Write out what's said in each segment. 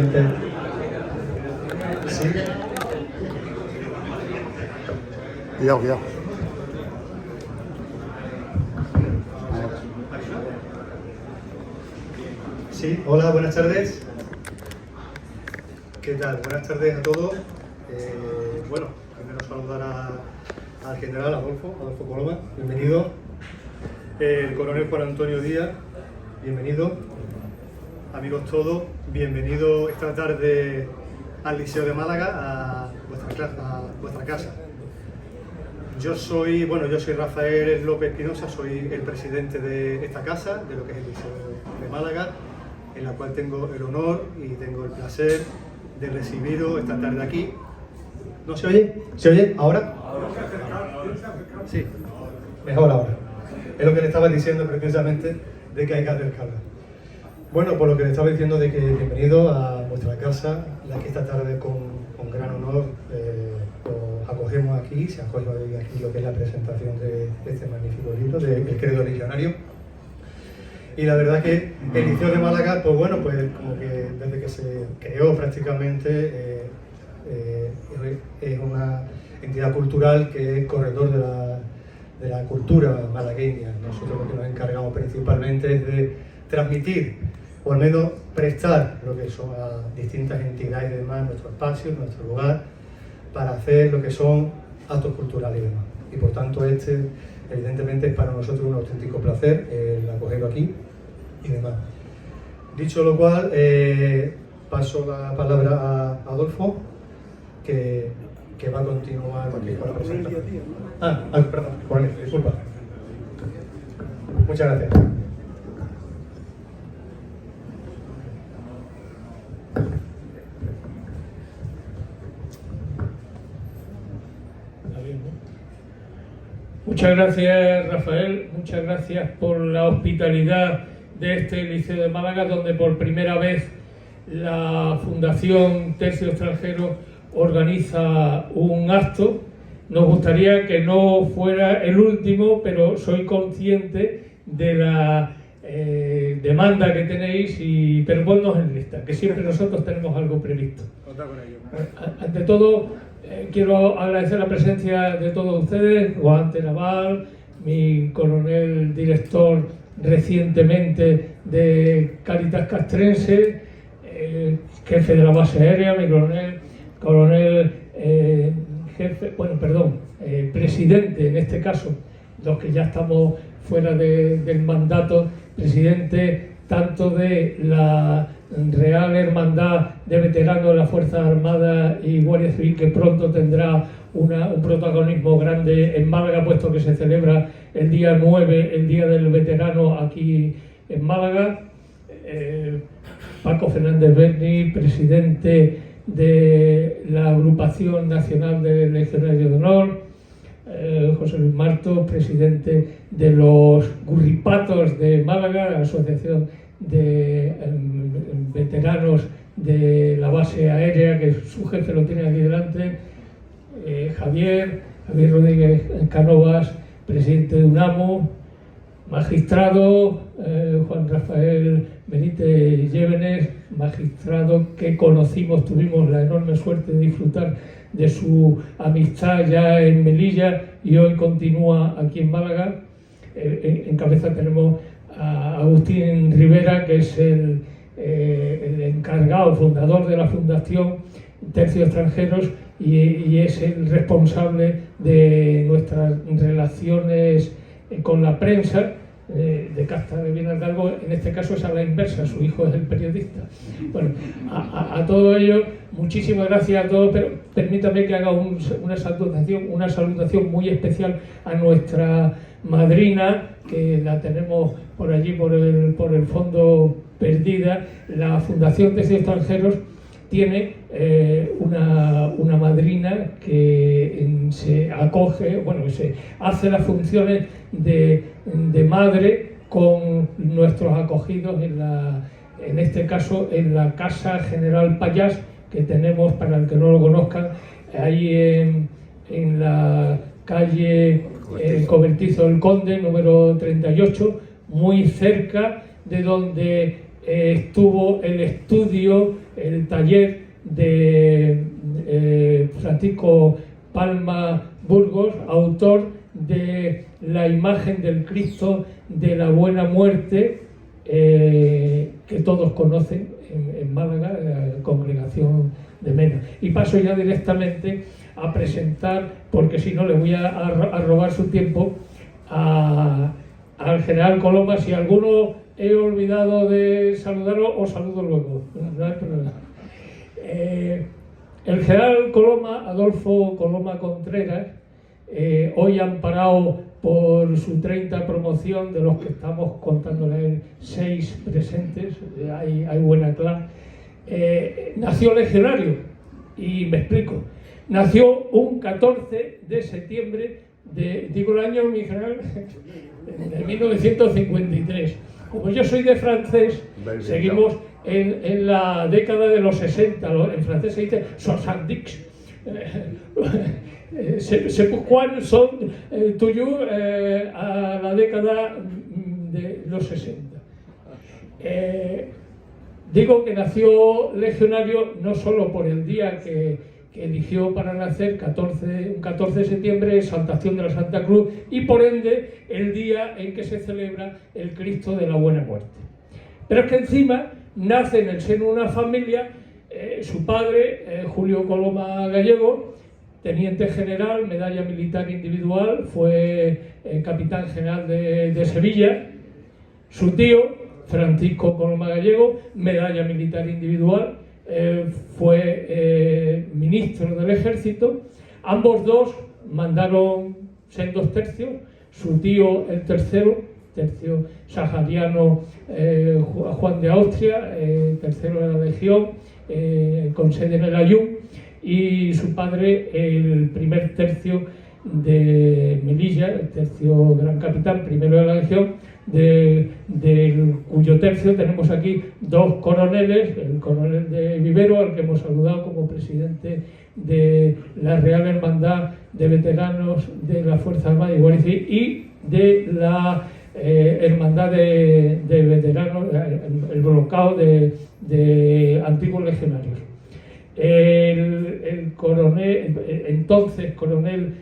presidente. Sí. Cuidado. Sí, hola, buenas tardes. ¿Qué tal? Buenas tardes a todos. Bueno, primero saludar al general Adolfo Coloma, bienvenido. El coronel Juan Antonio Díaz, bienvenido. Amigos todos, bienvenidos esta tarde al Liceo de Málaga, a vuestra casa. Yo soy Rafael López Espinosa, soy el presidente de esta casa, de lo que es el Liceo de Málaga, en la cual tengo el honor y tengo el placer de recibiros esta tarde aquí. ¿No se oye? ¿Se oye ahora? Sí, mejor ahora. Es lo que le estaba diciendo precisamente de que hay que acercarla. Bueno, por lo que le estaba diciendo de que bienvenido a vuestra casa, la que esta tarde con gran honor os acogemos aquí, se acoge aquí lo que es la presentación de este magnífico libro, de El Credo Religionario. Y la verdad que el Liceo de Málaga, pues bueno, pues como que desde que se creó prácticamente es una entidad cultural que es corredor de la cultura malagueña. Nosotros lo que nos encargamos principalmente es de transmitir, o al menos prestar lo que son a distintas entidades y demás, nuestro espacio, nuestro lugar, para hacer lo que son actos culturales y demás. Y por tanto evidentemente es para nosotros un auténtico placer el acogerlo aquí y demás. Dicho lo cual, paso la palabra a Adolfo, que va a continuar aquí con la presentación. Perdón, disculpa. Muchas gracias. Muchas gracias, Rafael, muchas gracias por la hospitalidad de este Liceo de Málaga, donde por primera vez la Fundación Tercio Extranjero organiza un acto. Nos gustaría que no fuera el último, pero soy consciente de la demanda que tenéis, pero ponnos en lista, que siempre nosotros tenemos algo previsto. Ante todo, quiero agradecer la presencia de todos ustedes, Guante Naval, mi coronel director recientemente de Cáritas Castrense, jefe de la base aérea, mi presidente en este caso, los que ya estamos fuera del mandato, presidente tanto de la Real Hermandad de Veteranos de las Fuerzas Armadas y Guardia Civil, que pronto tendrá un protagonismo grande en Málaga, puesto que se celebra el día 9, el Día del Veterano aquí en Málaga. Paco Fernández Berni, presidente de la Agrupación Nacional de Legionarios de Honor. José Luis Marto, presidente de los Gurripatos de Málaga, la Asociación de Veteranos de la base aérea, que su jefe lo tiene aquí delante. Javier Rodríguez Cánovas, presidente de UNAMO. Magistrado Juan Rafael Benítez Llévenes, magistrado que conocimos, tuvimos la enorme suerte de disfrutar de su amistad ya en Melilla y hoy continúa aquí en Málaga. En cabeza tenemos a Agustín Rivera, que es el encargado, fundador de la Fundación Tercio Extranjeros y es el responsable de nuestras relaciones con la prensa, de Casta de Vinalgalgo. En este caso es a la inversa, su hijo es el periodista. Bueno, a todo ello, muchísimas gracias a todos, pero permítame que haga una salutación muy especial a nuestra madrina, que la tenemos por allí, por el fondo perdida. La Fundación Tercio Extranjeros tiene una madrina que se acoge, se hace las funciones de madre con nuestros acogidos en este caso en la Casa General Payás, que tenemos, para el que no lo conozcan, ahí en la calle Cobertizo del Conde, número 38, muy cerca de donde estuvo el estudio, el taller de Francisco Palma Burgos, autor de la imagen del Cristo de la Buena Muerte, que todos conocen en Málaga, la congregación de Mena. Y paso ya directamente a presentar, porque si no le voy a robar su tiempo, al general Coloma. Si alguno he olvidado de saludarlo, os saludo luego, no hay problema. El general Coloma, Adolfo Coloma Contreras, hoy amparado por su 30 promoción, de los que estamos contándole 6 presentes, hay buena clan, nació legionario, y me explico. Nació un 14 de septiembre digo el año, mi general, de 1953. Como yo soy de francés, seguimos en la década de los 60, en francés se dice 70. C'est pourquoi son toujours a la década de los 60. Digo que nació legionario no solo por el día que eligió para nacer, un 14 de septiembre, exaltación de la Santa Cruz, y por ende el día en que se celebra el Cristo de la Buena Muerte. Pero es que encima nace en el seno de una familia, su padre, Julio Coloma Gallego, teniente general, medalla militar individual, fue capitán general de Sevilla. Su tío, Francisco Coloma Gallego, medalla militar individual, fue ministro del Ejército. Ambos dos mandaron sendos tercios, su tío el tercero sahariano, Juan de Austria, tercero de la Legión, con sede en el Ayun, y su padre el primer tercio de Melilla, el tercio gran capitán, primero de la Legión, cuyo tercio tenemos aquí 2 coroneles, el coronel de Vivero, al que hemos saludado como presidente de la Real Hermandad de Veteranos de la Fuerza Armada y Guardia Civil, y de la Hermandad de Veteranos, el bloqueo de antiguos legionarios. El coronel, entonces coronel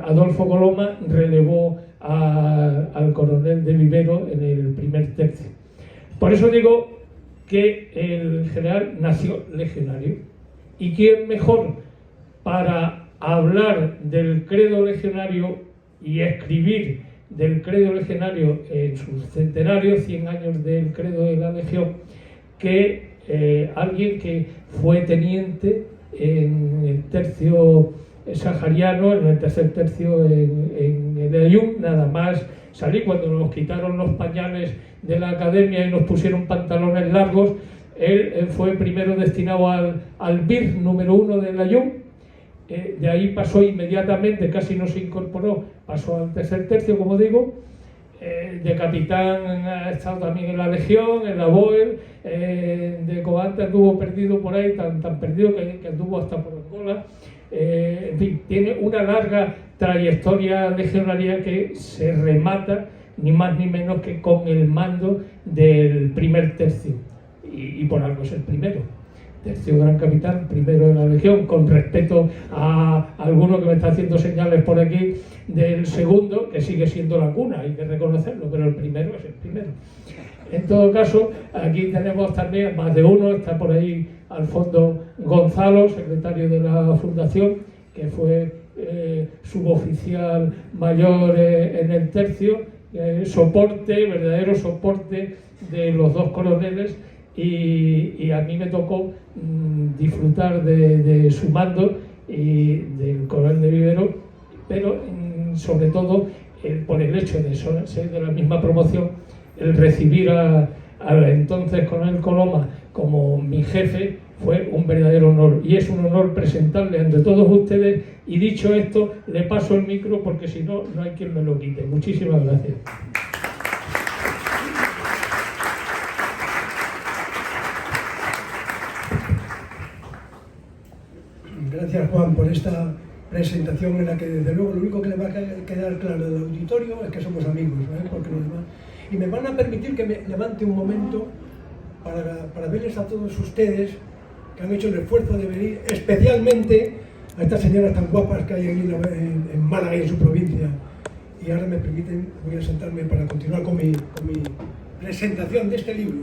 Adolfo Coloma, relevó al coronel de Vivero en el primer tercio. Por eso digo que el general nació legionario. ¿Y quién mejor para hablar del credo legionario y escribir del credo legionario en sus centenarios, 100 años del credo de la Legión, que alguien que fue teniente en el tercio sahariano, en el tercer tercio en el Ayun? Nada más salí, cuando nos quitaron los pañales de la academia y nos pusieron pantalones largos, él fue primero destinado al BIR número 1 del Ayun. De ahí pasó inmediatamente, casi no se incorporó, pasó al tercer tercio, como digo. De capitán ha estado también en la Legión, en la BOEL, de comandante anduvo perdido por ahí, tan perdido que anduvo hasta por Angola. En fin, tiene una larga trayectoria legionaria que se remata ni más ni menos que con el mando del primer tercio, y por algo es el primero. Tercio gran capitán, primero de la Legión, con respeto a alguno que me está haciendo señales por aquí del segundo, que sigue siendo la cuna, hay que reconocerlo, pero el primero es el primero. En todo caso, aquí tenemos también más de uno, está por ahí al fondo Gonzalo, secretario de la Fundación, que fue suboficial mayor en el tercio, soporte, verdadero soporte de los 2 coroneles, y a mí me tocó disfrutar de su mando y del coronel de Vivero, pero sobre todo por el hecho de ser de la misma promoción, el recibir al entonces coronel Coloma como mi jefe fue un verdadero honor, y es un honor presentarle ante todos ustedes. Y dicho esto, le paso el micro, porque si no, no hay quien me lo quite. Muchísimas gracias. Gracias, Juan, por esta presentación en la que, desde luego, lo único que le va a quedar claro al auditorio es que somos amigos, ¿eh? Porque los demás... Y me van a permitir que me levante un momento para verles a todos ustedes que han hecho el esfuerzo de venir, especialmente a estas señoras tan guapas que hay aquí en Málaga y en su provincia. Y ahora me permiten, voy a sentarme para continuar con mi presentación de este libro.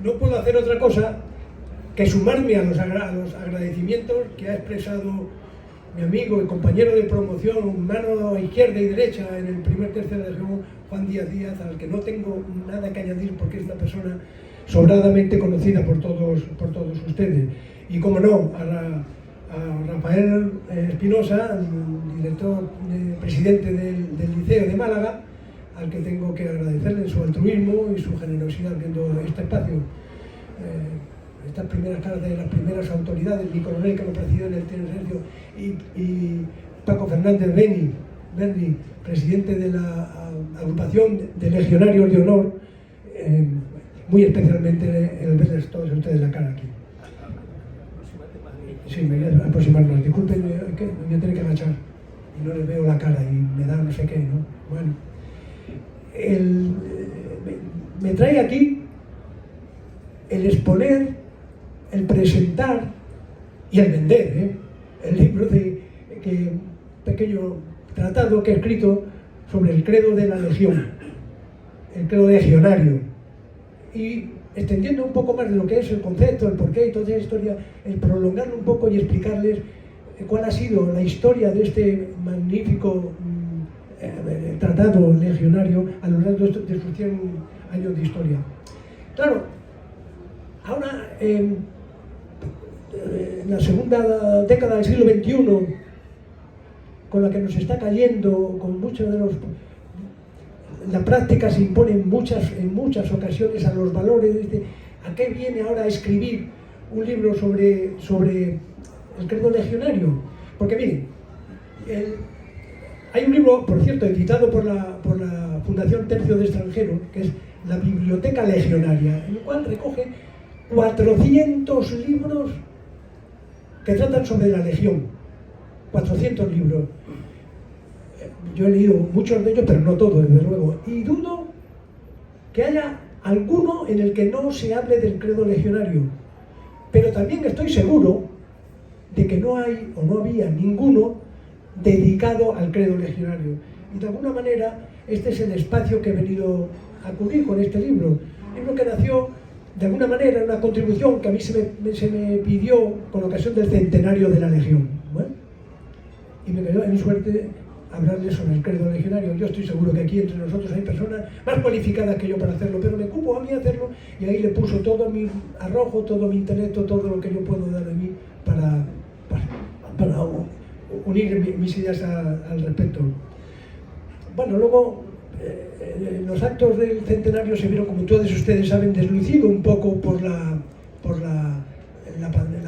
No puedo hacer otra cosa que sumarme a los agradecimientos que ha expresado mi amigo y compañero de promoción, mano izquierda y derecha en el primer tercio de la región, Juan Díaz Díaz, al que no tengo nada que añadir porque es una persona sobradamente conocida por todos ustedes. Y como no, a Rafael Espinosa, director, presidente del Liceo de Málaga, al que tengo que agradecerle su altruismo y su generosidad viendo este espacio. Estas primeras caras de las primeras autoridades, mi coronel que lo presidió en el Sergio y Paco Fernández Berni, presidente de la agrupación de legionarios de honor, muy especialmente el verles todos ustedes la cara aquí. Sí, me voy a aproximar más. Disculpen, que me voy a tener que agachar y no les veo la cara y me da no sé qué, ¿no? Bueno, me trae aquí el exponer, el presentar y el vender el libro pequeño tratado que he escrito sobre el credo de la legión, el credo legionario, y extendiendo un poco más de lo que es el concepto, el porqué y toda esa historia, el prolongarlo un poco y explicarles cuál ha sido la historia de este magnífico tratado legionario a lo largo de sus 100 años de historia. Claro, ahora en la segunda década del siglo XXI, con la que nos está cayendo, con muchos de los... La práctica se impone en muchas ocasiones a los valores. ¿A qué viene ahora a escribir un libro sobre el credo legionario? Porque miren, hay un libro, por cierto, editado por la Fundación Tercio de Extranjero, que es la Biblioteca Legionaria, en el cual recoge 400 libros que tratan sobre la legión. 400 libros. Yo he leído muchos de ellos, pero no todos, desde luego. Y dudo que haya alguno en el que no se hable del credo legionario. Pero también estoy seguro de que no hay o no había ninguno dedicado al credo legionario. Y de alguna manera este es el espacio que he venido a cubrir con este libro. Un libro que nació de alguna manera, una contribución que a mí se me pidió con ocasión del centenario de la Legión. ¿Bueno? Y me quedó en suerte hablarles sobre el credo legionario. Yo estoy seguro que aquí entre nosotros hay personas más cualificadas que yo para hacerlo, pero me cupo a mí hacerlo y ahí le puso todo mi arrojo, todo mi intelecto, todo lo que yo puedo dar de mí para unir mis ideas al respecto. Bueno, luego los actos del centenario se vieron, como todos ustedes saben, deslucido un poco por la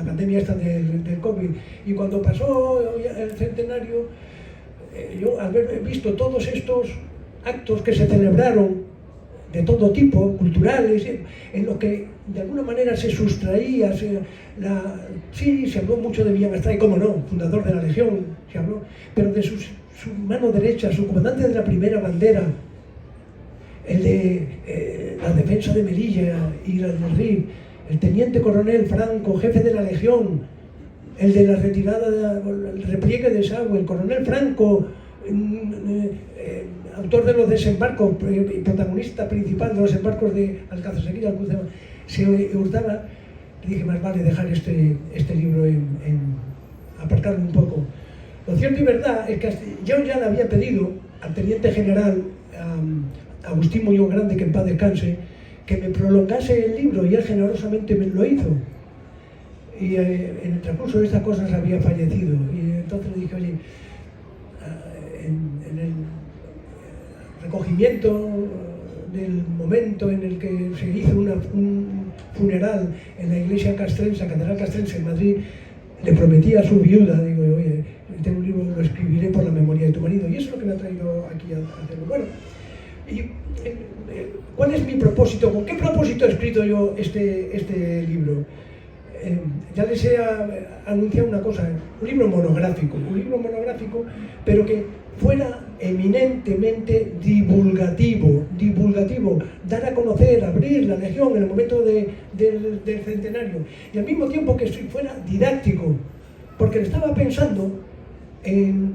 pandemia esta del COVID. Y cuando pasó el centenario, yo al haber visto todos estos actos que se celebraron de todo tipo, culturales, en los que de alguna manera se sustraía, se habló mucho de Villamastray, cómo no, fundador de la Legión, se habló, pero de su mano derecha, su comandante de la primera bandera, el de la defensa de Melilla y la del Rif, el teniente coronel Franco, jefe de la Legión, el de la retirada, el repliegue de Sagüe, el coronel Franco, autor de los desembarcos, protagonista principal de los desembarcos de Alcázar y Alcuza, se hurtaba. Y dije, más vale dejar este libro aparcarlo un poco. Lo cierto y verdad es que yo ya le había pedido al teniente general Agustín Muñoz Grande, que en paz descanse, que me prolongase el libro, y él generosamente me lo hizo. Y en el transcurso de estas cosas había fallecido, y entonces le dije, oye, en el recogimiento del momento en el que se hizo un funeral en la iglesia castrense, Catedral Castrense en Madrid, le prometí a su viuda, digo, oye, tengo un libro, lo escribiré por la memoria de tu marido, y eso es lo que me ha traído aquí a hacerlo. Bueno, y ¿cuál es mi propósito? ¿Con qué propósito he escrito yo este libro? Ya les he anunciado una cosa, un libro monográfico, pero que fuera eminentemente divulgativo, dar a conocer, abrir descubrir la Legión en el momento del centenario, y al mismo tiempo que fuera didáctico, porque estaba pensando en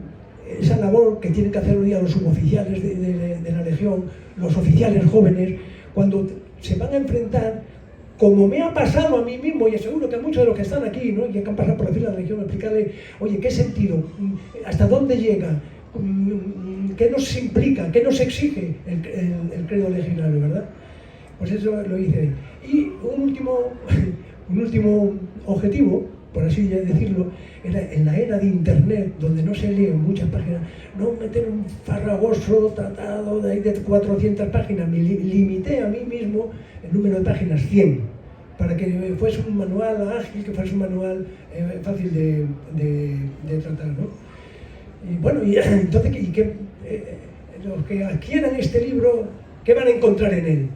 esa labor que tienen que hacer hoy día los suboficiales de la Legión, los oficiales jóvenes, cuando se van a enfrentar, como me ha pasado a mí mismo, y seguro que a muchos de los que están aquí, ¿no?, y que han pasado por la fila de la Legión, explicarle, oye, ¿qué sentido? ¿Hasta dónde llega? ¿Qué nos implica? ¿Qué nos exige el credo legionario, verdad? Pues eso lo hice. Y un último objetivo, por así decirlo, era en la era de internet, donde no se leen muchas páginas, no meter un farragoso tratado de 400 páginas. Me limité a mí mismo el número de páginas, 100, para que fuese un manual ágil, que fuese un manual fácil de tratar, ¿no? Y bueno, y entonces, los que adquieran este libro, ¿qué van a encontrar en él?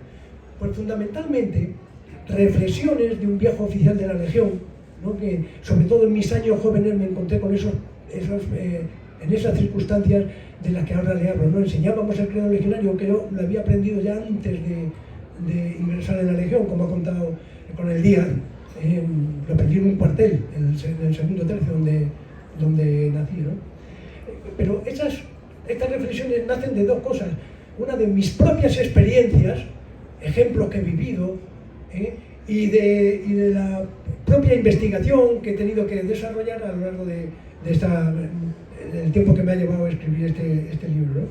Pues fundamentalmente reflexiones de un viejo oficial de la Legión, ¿no?, que sobre todo en mis años jóvenes me encontré con en esas circunstancias de las que ahora le hablo, ¿no? Enseñábamos el credo legionario, que yo lo había aprendido ya antes de ingresar en la Legión, como ha contado con el Díaz. Lo aprendí en un cuartel, en el segundo tercio donde nací, ¿no? Pero estas reflexiones nacen de dos cosas. Una, de mis propias experiencias, ejemplos que he vivido, y de la propia investigación que he tenido que desarrollar a lo largo del tiempo que me ha llevado a escribir este libro, ¿no?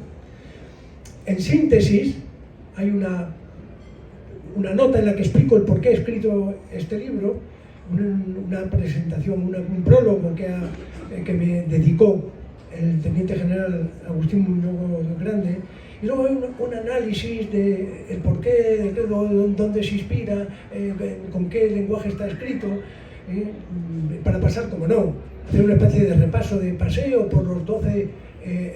En síntesis, hay una nota en la que explico el por qué he escrito este libro, una presentación, un prólogo que me dedicó el teniente general Agustín Muñoz Grande, y luego hay un análisis del porqué, dónde se inspira, con qué lenguaje está escrito, para pasar, como no, hacer una especie de repaso, de paseo por los 12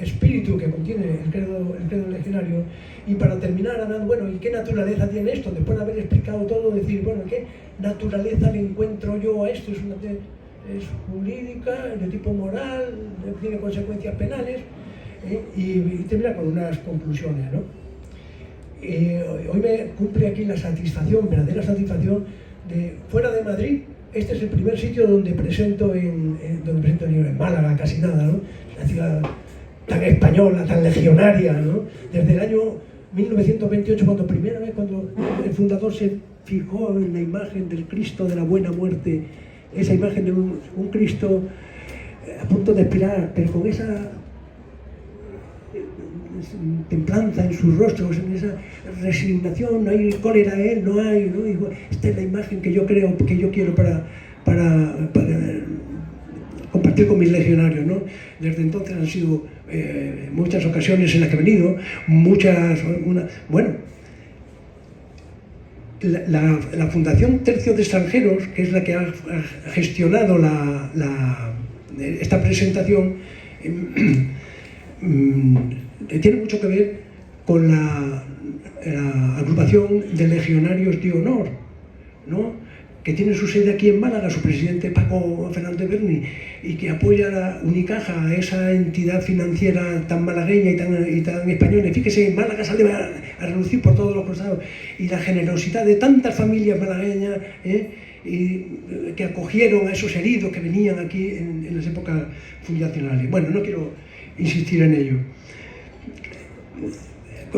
espíritus que contiene el credo legionario, y para terminar hablando, bueno, ¿y qué naturaleza tiene esto? Después de haber explicado todo, decir, bueno, ¿qué naturaleza le encuentro yo a esto? Es jurídica, de tipo moral, tiene consecuencias penales, y termina con unas conclusiones, ¿no? Hoy me cumple aquí la satisfacción, verdadera satisfacción, de fuera de Madrid. Este es el primer sitio donde presento el libro, en Málaga, casi nada, ¿no? Una ciudad tan española, tan legionaria, ¿no? Desde el año 1928, cuando el fundador se fijó en la imagen del Cristo de la Buena Muerte, esa imagen de un Cristo a punto de expirar, pero con esa templanza en sus rostros, en esa resignación, no hay cólera en él, no hay, ¿no? Y esta es la imagen que yo creo, que yo quiero para compartir con mis legionarios, ¿no? Desde entonces han sido muchas ocasiones en las que he venido, la Fundación Tercio de Extranjeros, que es la que ha gestionado esta presentación, tiene mucho que ver con la agrupación de legionarios de honor, ¿no?, que tiene su sede aquí en Málaga, su presidente Paco Fernández Berni, y que apoya a Unicaja, esa entidad financiera tan malagueña y tan española. Y fíjese, Málaga sale a relucir por todos los costados, y la generosidad de tantas familias malagueñas y que acogieron a esos heridos que venían aquí en las épocas fundacionales. Bueno, no quiero insistir en ello.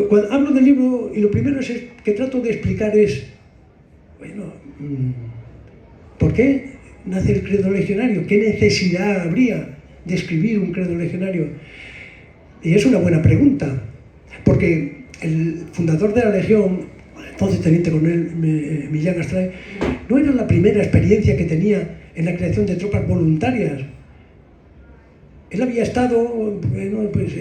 Cuando hablo del libro, y lo primero que trato de explicar es, bueno, ¿por qué nace el credo legionario? ¿Qué necesidad habría de escribir un credo legionario? Y es una buena pregunta, porque el fundador de la Legión, entonces teniente coronel Millán Astray, no era la primera experiencia que tenía en la creación de tropas voluntarias. Él había estado, bueno, pues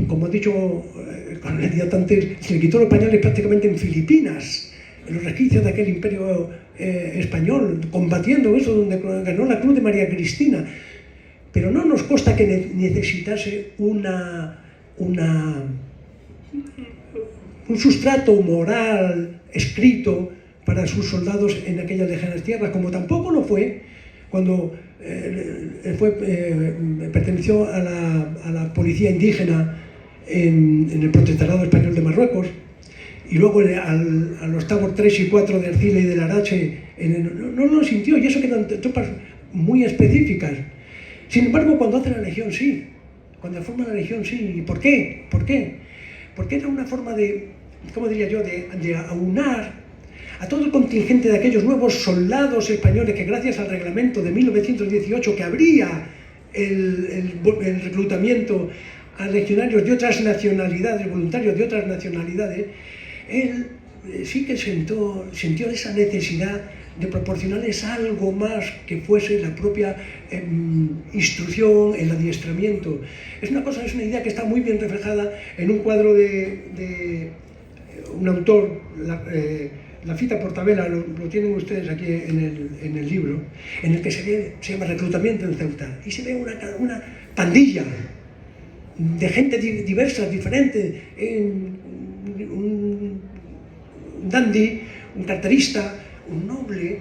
como ha dicho el coronel Díaz antes, se le quitó los pañales prácticamente en Filipinas, en los resquicios de aquel imperio español, combatiendo eso, donde ganó la Cruz de María Cristina. Pero no nos consta que necesitase un sustrato moral escrito para sus soldados en aquellas lejanas tierras, como tampoco lo fue cuando perteneció a la policía indígena en el protectorado español de Marruecos, y luego a los tabos 3 y 4 de Ercilla y del Arache, no lo sintió, y eso que eran tropas muy específicas. Sin embargo, cuando hace la Legión, sí. Cuando forma la Legión, sí. ¿Y por qué? ¿Por qué? Porque era una forma de, ¿cómo diría yo?, de aunar a todo el contingente de aquellos nuevos soldados españoles que, gracias al reglamento de 1918, que abría el reclutamiento a legionarios de otras nacionalidades, voluntarios de otras nacionalidades, él sí que sintió esa necesidad de proporcionarles algo más que fuese la propia instrucción, el adiestramiento. Es una idea que está muy bien reflejada en un cuadro de un autor, la Fita Portabella, lo tienen ustedes aquí en el libro, en el que se llama Reclutamiento en Ceuta, y se ve una pandilla de gente diversa, diferente, un dandy, un carterista, un noble,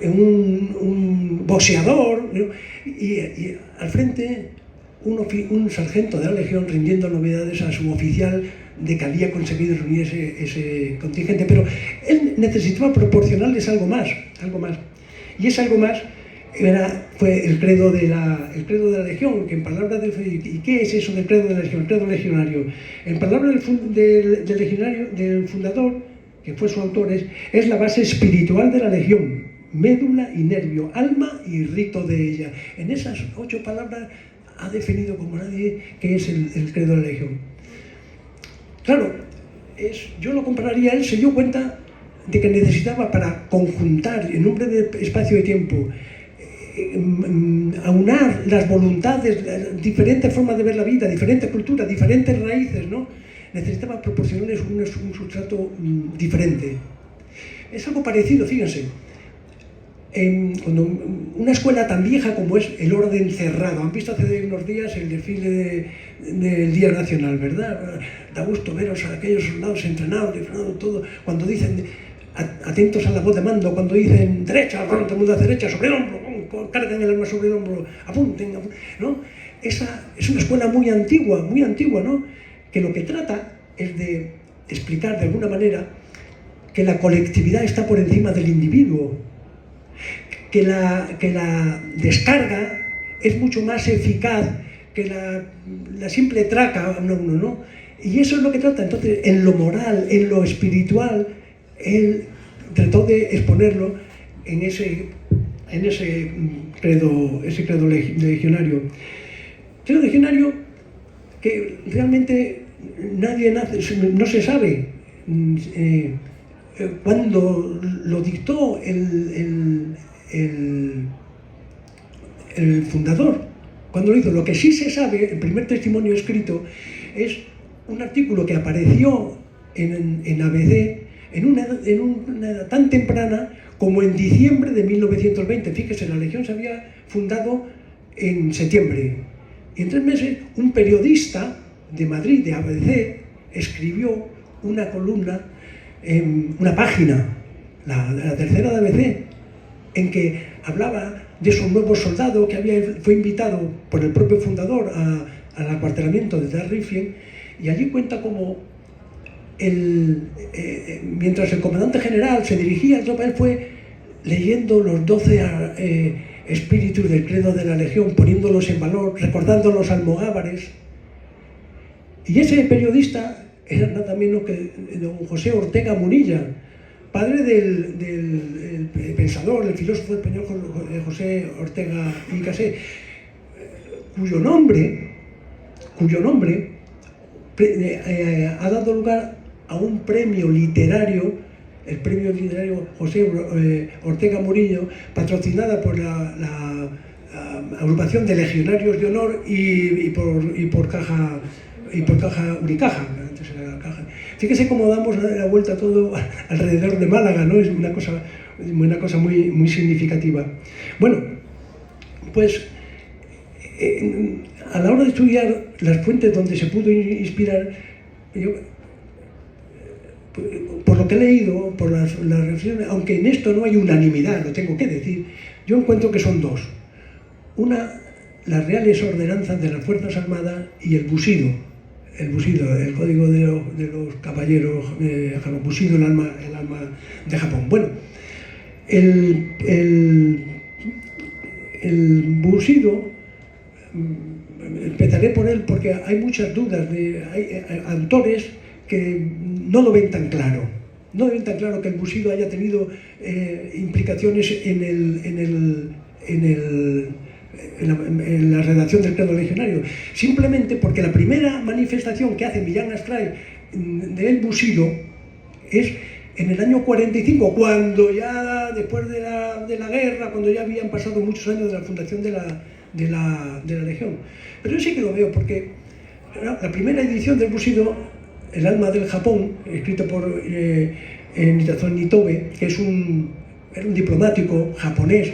un boxeador, ¿no? y al frente un sargento de la Legión rindiendo novedades a su oficial de que había conseguido reunir ese contingente, pero él necesitaba proporcionarles algo más, y ese algo más fue el credo de la Legión, que en palabras ¿y qué es eso del credo de la Legión? El credo legionario. En palabras del fundador, que fue su autor, es la base espiritual de la Legión, médula y nervio, alma y rito de ella. En esas 8 palabras ha definido como nadie qué es el credo de la Legión. Claro, yo lo compararía, él se dio cuenta de que necesitaba, para conjuntar en un breve espacio de tiempo, aunar las voluntades, las diferentes formas de ver la vida, diferentes culturas, diferentes raíces, ¿no? Necesitaba proporcionarles un sustrato diferente. Es algo parecido, fíjense. Cuando una escuela tan vieja como es el orden cerrado, han visto hace unos días el desfile del Día Nacional, ¿verdad? Da gusto veros a aquellos soldados entrenados, todo, cuando dicen atentos a la voz de mando, cuando dicen derecha, todo el mundo hace derecha, sobre el hombro, cargan el arma sobre el hombro, apunten, ¿no? Esa es una escuela muy antigua, ¿no? Que lo que trata es de explicar de alguna manera que la colectividad está por encima del individuo, que la descarga es mucho más eficaz que la simple traca a uno, ¿no? Y eso es lo que trata. Entonces, en lo moral, en lo espiritual, él trató de exponerlo en ese credo legionario. Credo legionario que realmente no se sabe cuándo lo dictó el fundador, cuando lo hizo. Lo que sí se sabe, el primer testimonio escrito, es un artículo que apareció en ABC en una edad tan temprana como en diciembre de 1920. Fíjese, la Legión se había fundado en septiembre, y en 3 meses un periodista de Madrid, de ABC, escribió una columna, una página, la tercera de ABC, en que hablaba de esos nuevos soldados que fue invitado por el propio fundador al acuartelamiento de Darrifien, y allí cuenta cómo mientras el comandante general se dirigía a la tropa, él fue leyendo los 12 espíritus del credo de la Legión, poniéndolos en valor, recordando los almogávares. Y ese periodista era nada menos que don José Ortega Munilla, padre del pensador, del filósofo español José Ortega y Gasset, cuyo nombre ha dado lugar a un premio literario, el premio literario José Ortega Murillo, patrocinada por la agrupación de legionarios de honor y por Caja Unicaja. Antes era la Caja. Fíjese cómo damos la vuelta a todo alrededor de Málaga, ¿no? Es una cosa muy, muy significativa. Bueno, pues a la hora de estudiar las fuentes donde se pudo inspirar, yo, por lo que he leído, por las reflexiones, aunque en esto no hay unanimidad, lo tengo que decir, yo encuentro que son 2. Una, las reales ordenanzas de las Fuerzas Armadas y el busido, el Bushido, el código de los caballeros Bushido, el alma de Japón. Bueno, el Bushido, empezaré por él porque hay muchas dudas, hay autores que no lo ven tan claro. No ven tan claro que el Bushido haya tenido implicaciones en la redacción del credo legionario, simplemente porque la primera manifestación que hace Millán Astray del Bushido es en el año 45, cuando ya después de la guerra, cuando ya habían pasado muchos años de la fundación de la Legión. Pero yo sí que lo veo porque la primera edición del Bushido, El alma del Japón, escrito por Nitazo Nitobe, que era un diplomático japonés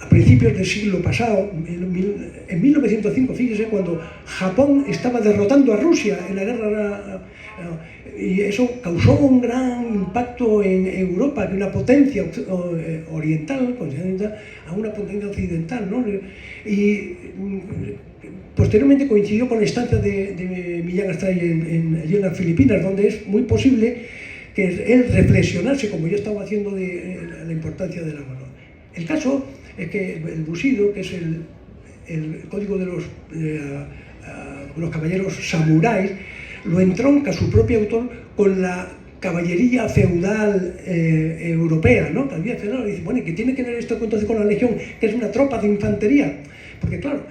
a principios del siglo pasado, en 1905, fíjese, cuando Japón estaba derrotando a Rusia en la guerra, y eso causó un gran impacto en Europa, que una potencia oriental a una potencia occidental, ¿no? Y posteriormente coincidió con la estancia de Millán Astray allí en las Filipinas, donde es muy posible que él reflexionase, como yo estaba haciendo, de la importancia de la mano. El caso es que el Bushido, que es el código de los caballeros samuráis, lo entronca su propio autor con la caballería feudal europea, ¿no? Caballería feudal, y dice, bueno, ¿qué tiene que ver esto entonces con la legión, que es una tropa de infantería? Porque claro,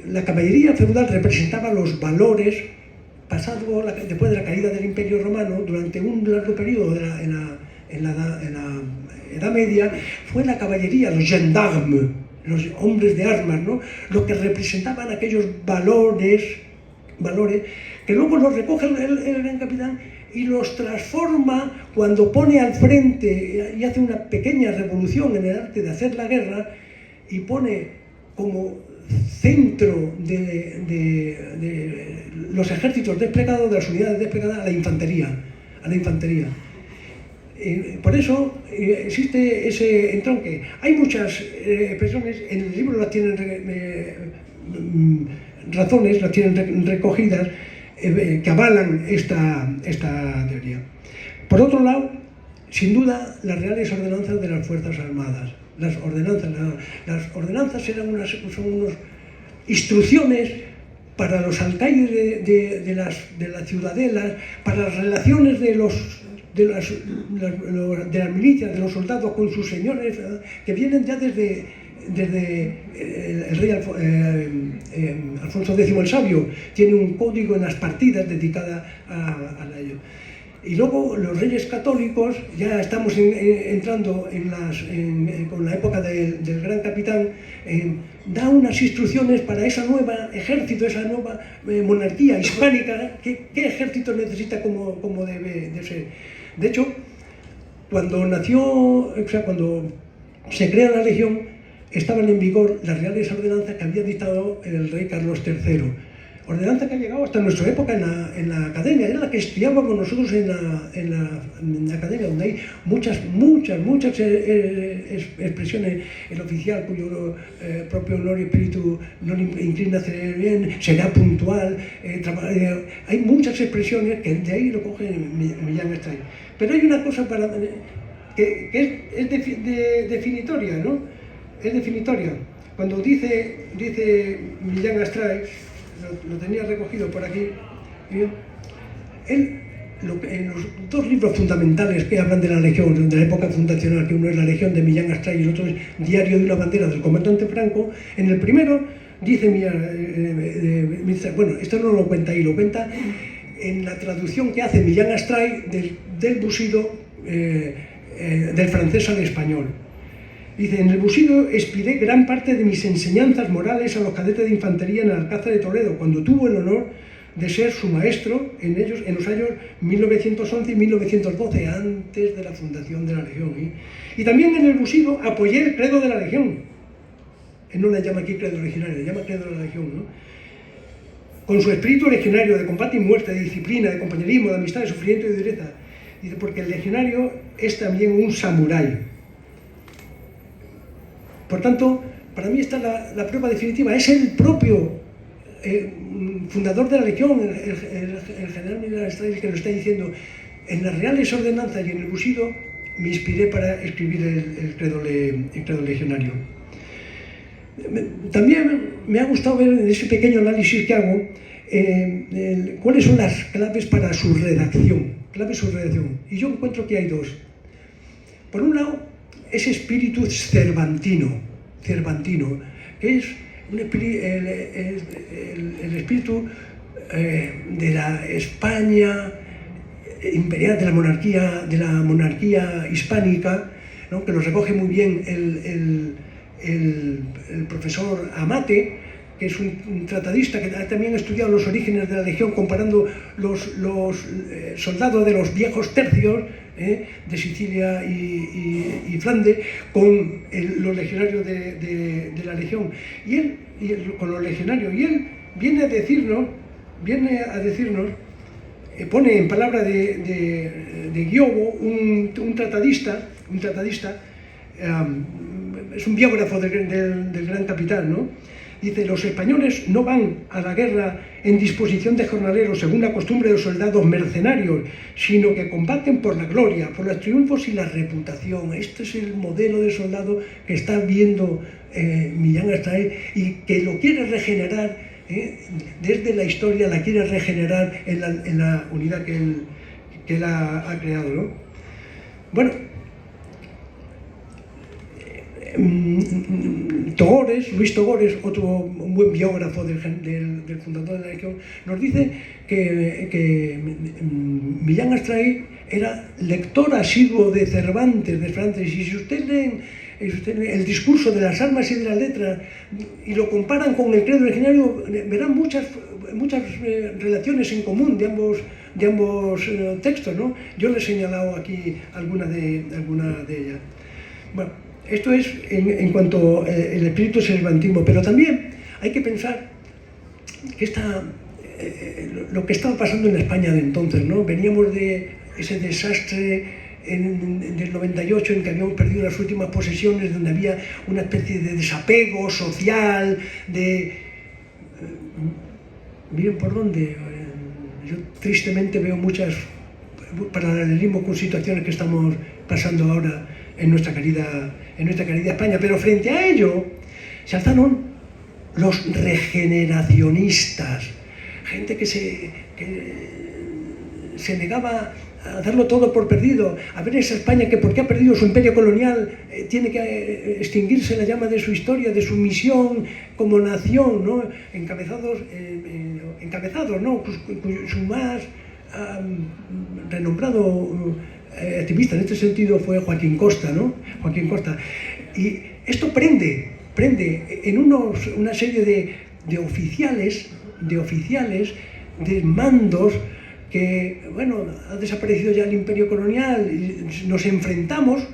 la caballería feudal representaba los valores pasados después de la caída del Imperio Romano. Durante un largo periodo en la Edad Media fue la caballería, los gendarmes, los hombres de armas, ¿no? Los que representaban aquellos valores que luego los recoge el gran capitán y los transforma cuando pone al frente y hace una pequeña revolución en el arte de hacer la guerra, y pone como centro de los ejércitos desplegados, de las unidades desplegadas, a la infantería. Por eso existe ese entronque. Hay muchas expresiones, en el libro las tienen razones, las tienen recogidas, que avalan esta teoría. Por otro lado, sin duda, las reales ordenanzas de las Fuerzas Armadas. Las ordenanzas son unas instrucciones para los alcaides de las ciudadelas, para las relaciones de las milicias, de los soldados con sus señores, que vienen ya desde el rey Alfonso X el Sabio. Tiene un código en las partidas dedicada a ello. Y luego los reyes católicos, ya estamos entrando con la época del gran capitán, da unas instrucciones para esa nueva ejército, esa nueva monarquía hispánica. ¿Qué ejército necesita como debe de ser? De hecho, cuando se crea la Legión, estaban en vigor las reales ordenanzas que había dictado el rey Carlos III. Ordenanza que ha llegado hasta nuestra época en la academia, era la que estudiábamos nosotros en la academia, donde hay muchas expresiones. El oficial cuyo propio honor y espíritu no le inclina a hacer bien, será puntual, hay muchas expresiones que de ahí lo coge Millán Astray. Pero hay una cosa que es definitoria, ¿no? Es definitoria. Cuando dice Millán Astray, lo tenía recogido por aquí, en los dos libros fundamentales que hablan de la Legión, de la época fundacional, que uno es La Legión de Millán Astray y el otro es Diario de una bandera del comandante Franco, en el primero dice, bueno, esto no lo cuenta ahí, lo cuenta en la traducción que hace Millán Astray del Bushido, del francés al español. Dice, en el Bushido expiré gran parte de mis enseñanzas morales a los cadetes de infantería en el Alcázar de Toledo, cuando tuvo el honor de ser su maestro en los años 1911 y 1912, antes de la fundación de la Legión. Y también en el Bushido apoyé el credo de la Legión. Él no le llama aquí credo legionario, le llama credo de la Legión, ¿no? Con su espíritu legionario de combate y muerte, de disciplina, de compañerismo, de amistad, de sufrimiento y de dureza. Dice, porque el legionario es también un samurái. Por tanto, para mí esta es la prueba definitiva. Es el propio fundador de la Legión, el general Millán Astray, que lo está diciendo, en las Reales Ordenanzas y en el Busido me inspiré para escribir el credo legionario. También me ha gustado ver en ese pequeño análisis que hago cuáles son las claves para su redacción. Y yo encuentro que hay dos. Por un lado, ese espíritu cervantino, que es el espíritu de la España imperial, de la monarquía hispánica, ¿no? Que lo recoge muy bien el profesor Amate, que es un tratadista que también ha estudiado los orígenes de la Legión, comparando los soldados de los viejos tercios de Sicilia y Flandes con los legionarios de la Legión. Con los legionarios. Y él viene a decirnos, pone en palabra de Giobo, un tratadista, es un biógrafo del gran capitán, ¿no? Dice: los españoles no van a la guerra en disposición de jornaleros según la costumbre de los soldados mercenarios, sino que combaten por la gloria, por los triunfos y la reputación. Este es el modelo de soldado que está viendo Millán Astray y que lo quiere regenerar desde la historia, la quiere regenerar en la unidad que él ha creado, ¿no? Bueno, Luis Togores, un buen biógrafo del fundador de la Legión, nos dice que Millán Astray era lector asiduo de Cervantes, y si usted lee el discurso de las armas y de las letras y lo comparan con el credo legionario, verán muchas relaciones en común de ambos textos, ¿no? Yo le he señalado aquí alguna de ellas. Bueno, esto es en cuanto al espíritu cervantino, pero también hay que pensar que lo que estaba pasando en España de entonces, ¿no? Veníamos de ese desastre del 98, en que habíamos perdido las últimas posesiones, donde había una especie de desapego social, miren por dónde. Yo tristemente veo muchos paralelismos con situaciones que estamos pasando ahora en nuestra querida España, pero frente a ello se alzaron los regeneracionistas, gente que se negaba a darlo todo por perdido, a ver esa España que, porque ha perdido su imperio colonial, tiene que extinguirse la llama de su historia, de su misión como nación, ¿no? Encabezados, ¿no? Su más renombrado activista en este sentido fue Joaquín Costa, ¿no? Y esto prende en una serie de oficiales, de mandos, que, bueno, ha desaparecido ya el imperio colonial, y nos enfrentamos,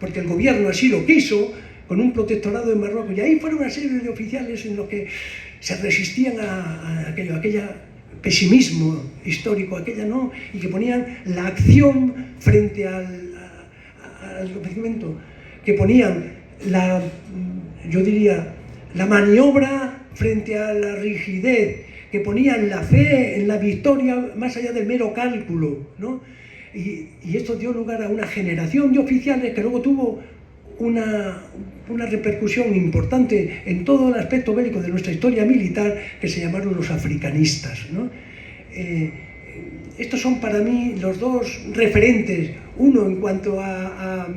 porque el gobierno así lo quiso, con un protectorado en Marruecos, y ahí fueron una serie de oficiales en los que se resistían a aquella pesimismo histórico, ¿no? Y que ponían la acción frente al acontecimiento, que ponían la maniobra frente a la rigidez, que ponían la fe en la victoria más allá del mero cálculo, ¿no? Y esto dio lugar a una generación de oficiales que luego tuvo una repercusión importante en todo el aspecto bélico de nuestra historia militar, que se llamaron los africanistas, ¿no? Estos son para mí los dos referentes, uno en cuanto a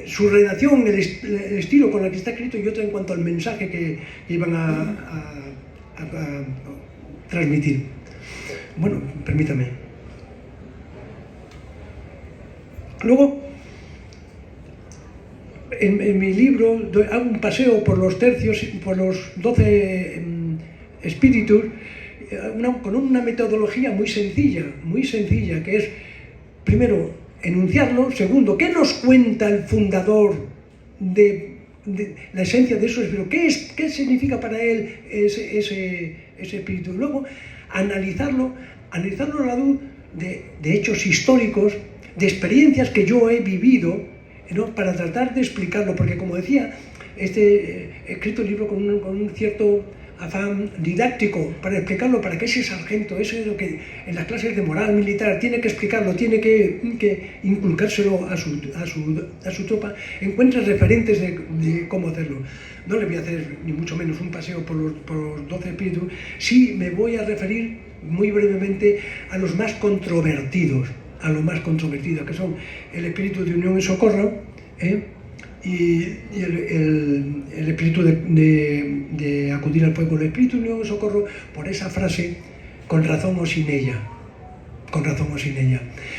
su redacción, el estilo con el que está escrito, y otro en cuanto al mensaje que iban a transmitir. Bueno, permítame. Luego, en mi libro hago un paseo por los tercios, por los 12 espíritus, con una metodología muy sencilla, que es, primero, enunciarlo. Segundo, ¿qué nos cuenta el fundador de la esencia de esos espíritus? ¿Qué significa para él ese espíritu? Luego, analizarlo a la luz de hechos históricos, de experiencias que yo he vivido, ¿no? Para tratar de explicarlo, porque, como decía, he escrito el libro con un cierto afán didáctico para explicarlo, para que ese sargento, eso es lo que en las clases de moral militar tiene que explicarlo, tiene que inculcárselo a su tropa, encuentre referentes de cómo hacerlo. No le voy a hacer ni mucho menos un paseo por los 12 espíritus, sí me voy a referir muy brevemente a los más controvertidos, que son el espíritu de unión y socorro, y el espíritu de acudir al fuego. El espíritu de unión y socorro, por esa frase, con razón o sin ella,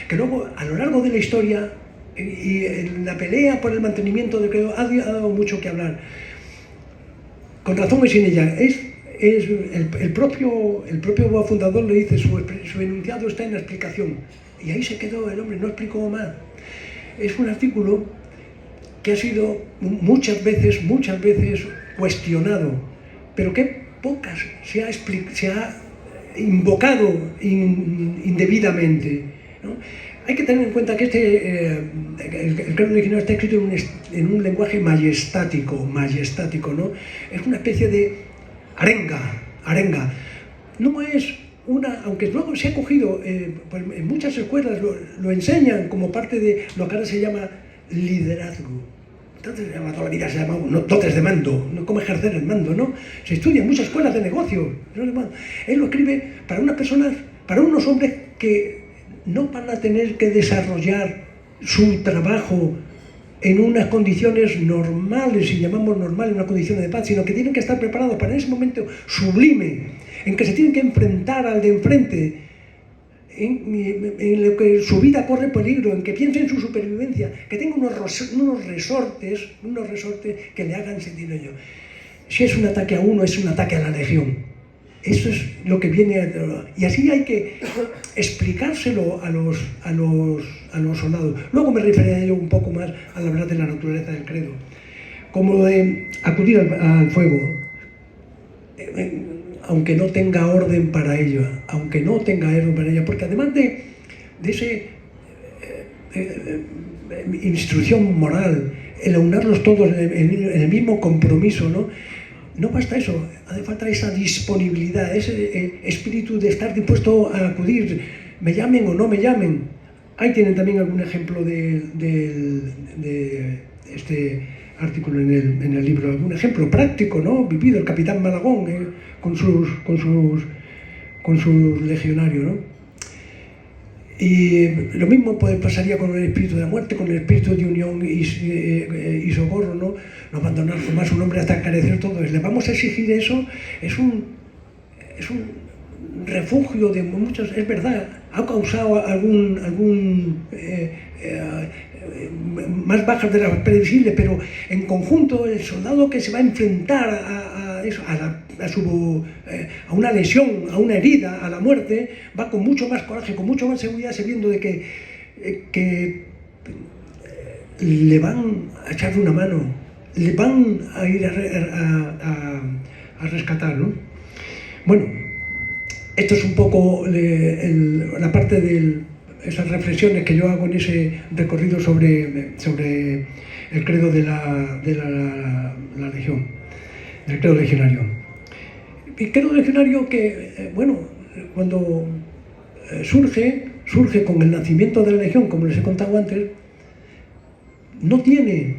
que luego a lo largo de la historia y en la pelea por el mantenimiento del credo ha dado mucho que hablar. Con razón o sin ella, el propio fundador le dice, su enunciado está en la explicación, y ahí se quedó el hombre, no explicó más. Es un artículo que ha sido muchas veces cuestionado, pero que pocas se ha invocado indebidamente, ¿no? Hay que tener en cuenta que el credo original está escrito en un lenguaje majestático, ¿no? Es una especie de arenga. No es aunque luego se ha cogido, pues en muchas escuelas lo enseñan como parte de lo que ahora se llama liderazgo. Entonces, toda la vida se llama dotes de mando, no cómo ejercer el mando, ¿no? Se estudia en muchas escuelas de negocios. Él lo escribe para unas personas, para unos hombres que no van a tener que desarrollar su trabajo en unas condiciones normales, si llamamos normales, unas condiciones de paz, sino que tienen que estar preparados para ese momento sublime, en que se tienen que enfrentar al de enfrente, en lo que su vida corre peligro, en que piense en su supervivencia, que tenga unos resortes que le hagan sentir ello. Si es un ataque a uno, es un ataque a la legión. Eso es lo que viene y así hay que explicárselo a los soldados. Luego me referiré yo un poco más al hablar de la naturaleza del credo, como de acudir al fuego, aunque no tenga orden para ello, porque además de esa instrucción moral, el aunarlos todos en el mismo compromiso, no basta eso, hace falta esa disponibilidad, ese espíritu de estar dispuesto a acudir, me llamen o no me llamen. Ahí tienen también algún ejemplo de este artículo en el libro, algún ejemplo práctico, ¿no? Vivido, el capitán Malagón con sus legionarios, ¿no? Y lo mismo pasaría con el espíritu de la muerte, con el espíritu de unión y socorro, ¿no? No abandonar jamás un hombre hasta encarecer todo. ¿Le vamos a exigir eso? Es un refugio de muchos, es verdad, ha causado más bajas de las previsibles, pero en conjunto el soldado que se va a enfrentar a una lesión, a una herida, a la muerte, va con mucho más coraje, con mucho más seguridad, sabiendo de que le van a echar una mano, le van a ir a rescatar, ¿no? Bueno, esto es un poco la parte de esas reflexiones que yo hago en ese recorrido sobre el credo de la Legión, el credo legionario. El credo legionario que, cuando surge con el nacimiento de la Legión, como les he contado antes, no tiene,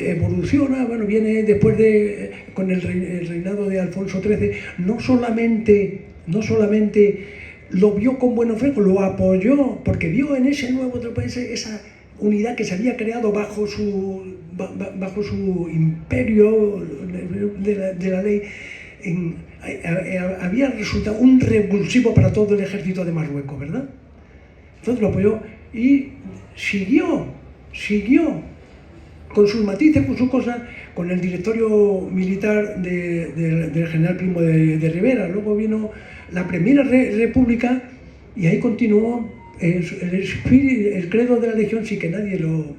evoluciona, viene después con el reinado de Alfonso XIII, no solamente lo vio con buenos ojos, lo apoyó, porque vio en ese nuevo país esa unidad que se había creado bajo su imperio de la ley, había resultado un revulsivo para todo el ejército de Marruecos, ¿verdad? Entonces lo apoyó y siguió con sus matices, con sus cosas, con el directorio militar del general Primo de Rivera. Luego vino la Primera República y ahí continuó el credo de la Legión sin que nadie lo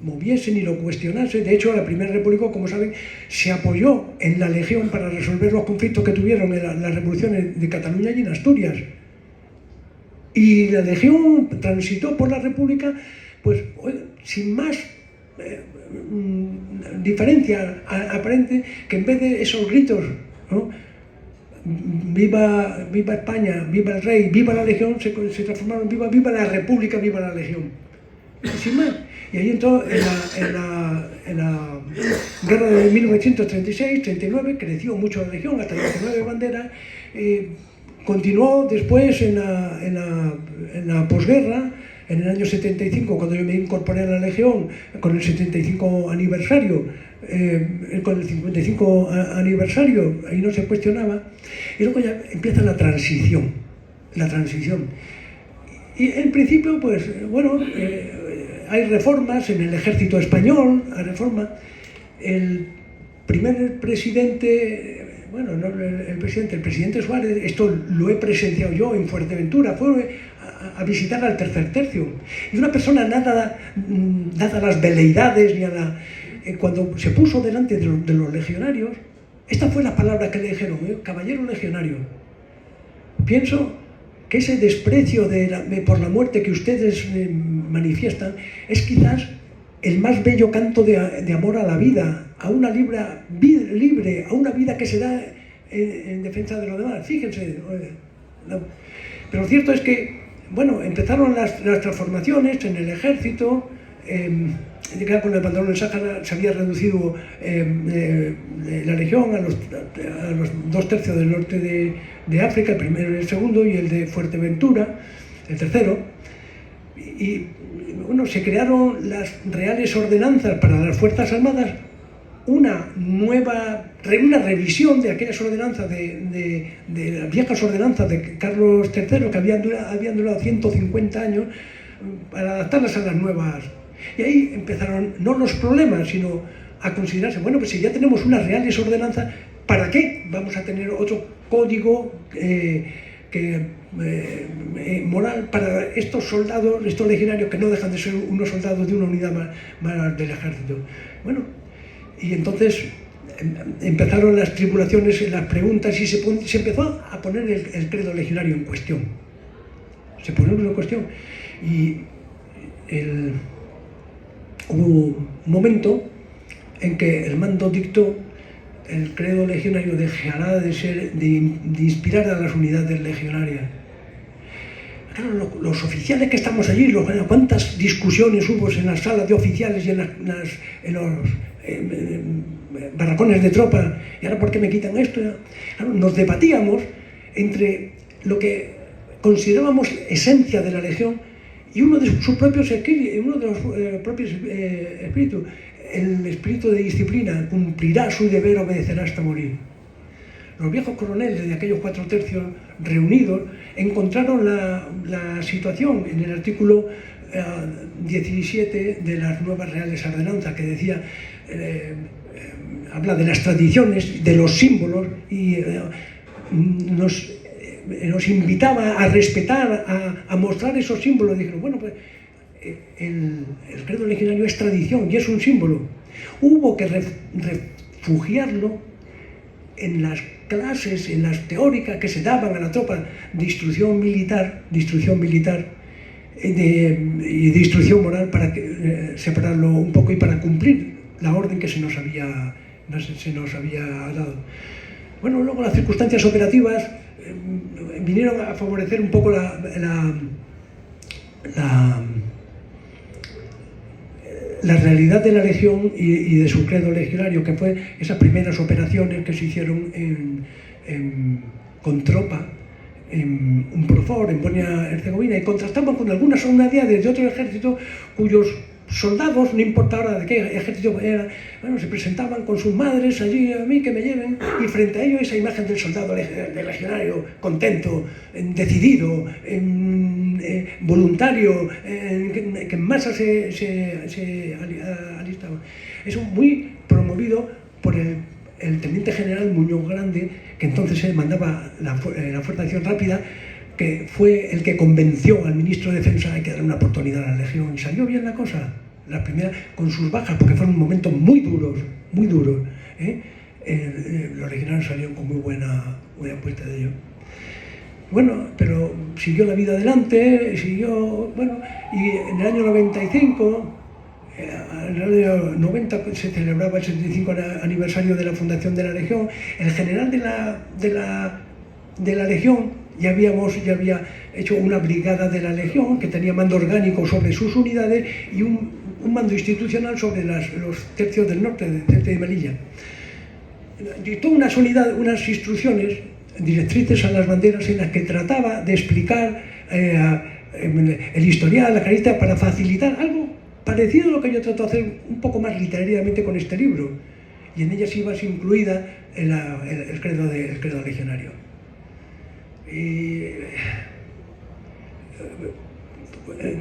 moviese ni lo cuestionase. De hecho, la Primera República, como saben, se apoyó en la Legión para resolver los conflictos que tuvieron en las revoluciones de Cataluña y en Asturias. Y la Legión transitó por la República, pues sin más diferencia aparente, que en vez de esos gritos ¿no? Viva España, viva el rey, viva la legión, se transformaron en viva la república, viva la legión. Sin más. Y ahí entró en la guerra de 1936-39, creció mucho la legión, hasta 19 banderas. Continuó después en la posguerra, en el año 75, cuando yo me incorporé a la legión, con el 75 aniversario, con el 55 aniversario, ahí no se cuestionaba. Y luego ya empieza la transición. Y en principio, pues, bueno, hay reformas en el ejército español, hay reformas. El primer presidente, bueno, no el presidente Suárez, esto lo he presenciado yo en Fuerteventura, fue a visitar al tercer tercio. Y una persona nada a las veleidades, ni a cuando se puso delante de los legionarios, esta fue la palabra que le dijeron, caballero legionario. Pienso que ese desprecio por la muerte que ustedes manifiestan es quizás el más bello canto de amor a la vida, a una vida libre, a una vida que se da en defensa de los demás. Fíjense. Pero lo cierto es que, bueno, empezaron las transformaciones en el ejército. Ya con el pantalón del Sáhara se había reducido la legión a los 2/3 del norte de África, el primero y el segundo, y el de Fuerteventura, el tercero. Y bueno, se crearon las reales ordenanzas para las Fuerzas Armadas, una revisión de aquellas ordenanzas, de las viejas ordenanzas de Carlos III, que habían durado 150 años, para adaptarlas a las nuevas. Y ahí empezaron no los problemas, sino a considerarse, bueno, pues si ya tenemos unas reales ordenanzas, ¿para qué vamos a tener otro código moral para estos soldados, estos legionarios que no dejan de ser unos soldados de una unidad más del ejército? Bueno, y entonces empezaron las tribulaciones, las preguntas, y se empezó a poner el credo legionario en cuestión. Y hubo un momento en que el mando dictó: el credo legionario dejará de inspirar a las unidades legionarias. Claro, los oficiales que estamos allí, cuántas discusiones hubo en las salas de oficiales y en los barracones de tropa, y ahora ¿por qué me quitan esto? Claro, nos debatíamos entre lo que considerábamos esencia de la legión y uno de los propios espíritus, el espíritu de disciplina: cumplirá su deber, obedecerá hasta morir. Los viejos coroneles de aquellos 4/3 reunidos encontraron la situación en el artículo 17 de las nuevas reales ordenanzas, que decía, habla de las tradiciones, de los símbolos, y nos invitaba a respetar, a mostrar esos símbolos. Dijeron, bueno, pues el credo legionario es tradición y es un símbolo. Hubo que refugiarlo en las clases, en las teóricas que se daban a la tropa de instrucción militar y de instrucción moral, para separarlo un poco y para cumplir la orden que se nos había dado. Bueno, luego las circunstancias operativas vinieron a favorecer un poco la realidad de la legión y de su credo legionario, que fue esas primeras operaciones que se hicieron con tropa en Unprofor, en Bosnia-Herzegovina, y contrastamos con algunas unidades de otros ejércitos cuyos soldados, no importa ahora de qué ejército era, bueno, se presentaban con sus madres allí: a mí que me lleven, y frente a ellos esa imagen del soldado legionario, contento, decidido, voluntario, que en masa se alistaba. Eso muy promovido por el teniente general Muñoz Grande, que entonces mandaba la Fuerza de Acción Rápida, que fue el que convenció al ministro de Defensa de que darle una oportunidad a la legión, y salió bien la cosa, la primera, con sus bajas, porque fueron momentos muy duros. Los legionarios salieron con muy buena apuesta de ello. Bueno, pero siguió la vida adelante, y en el año 95 en el año 90 se celebraba el 75 aniversario de la fundación de la Legión. El general de la Legión ya había hecho una brigada de la Legión que tenía mando orgánico sobre sus unidades y un mando institucional sobre los tercios del norte, del Ceuta y Melilla. Dictó unas instrucciones, directrices a las banderas en las que trataba de explicar el historial, la característica, para facilitar algo parecido a lo que yo trato de hacer un poco más literariamente con este libro. Y en ellas iba incluida el credo legionario. Y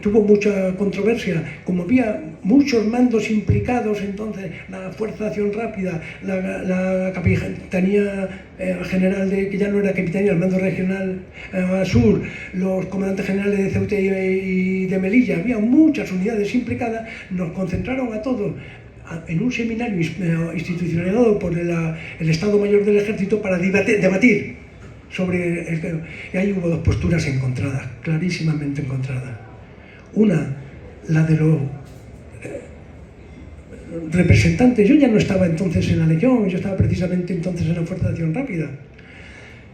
tuvo mucha controversia, como había muchos mandos implicados, entonces la Fuerza de Acción Rápida, la Capitanía General que ya no era Capitanía, el mando regional sur, los comandantes generales de Ceuta y de Melilla, había muchas unidades implicadas, nos concentraron a todos en un seminario institucionalizado por el Estado Mayor del Ejército para debatir sobre y ahí hubo dos posturas encontradas, clarísimamente encontradas. Una, la de los representantes. Yo ya no estaba entonces en la Legión, yo estaba precisamente entonces en la Fuerza de Acción Rápida.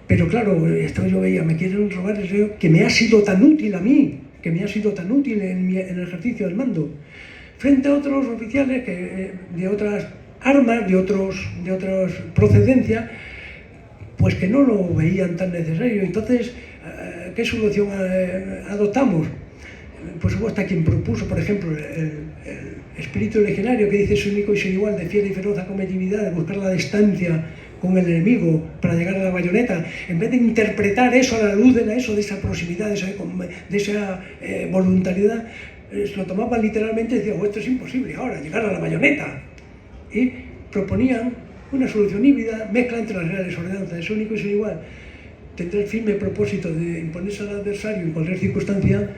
Pero claro, yo veía, me quieren robar el reo que me ha sido tan útil a mí, que me ha sido tan útil en el ejercicio del mando, frente a otros oficiales de otras armas, de otras procedencias, pues que no lo veían tan necesario. Entonces, ¿qué solución adoptamos? Pues hubo hasta quien propuso, por ejemplo, el espíritu legionario, que dice es único y sin igual, de fiera y feroz acometividad, de buscar la distancia con el enemigo para llegar a la bayoneta. En vez de interpretar eso a la luz de esa proximidad, de esa voluntariedad, lo tomaban literalmente y decían, esto es imposible ahora, llegar a la bayoneta. Y proponían una solución híbrida, mezcla entre las reales ordenanzas, es único y sin igual. Tendrá el firme propósito de imponerse al adversario en cualquier circunstancia,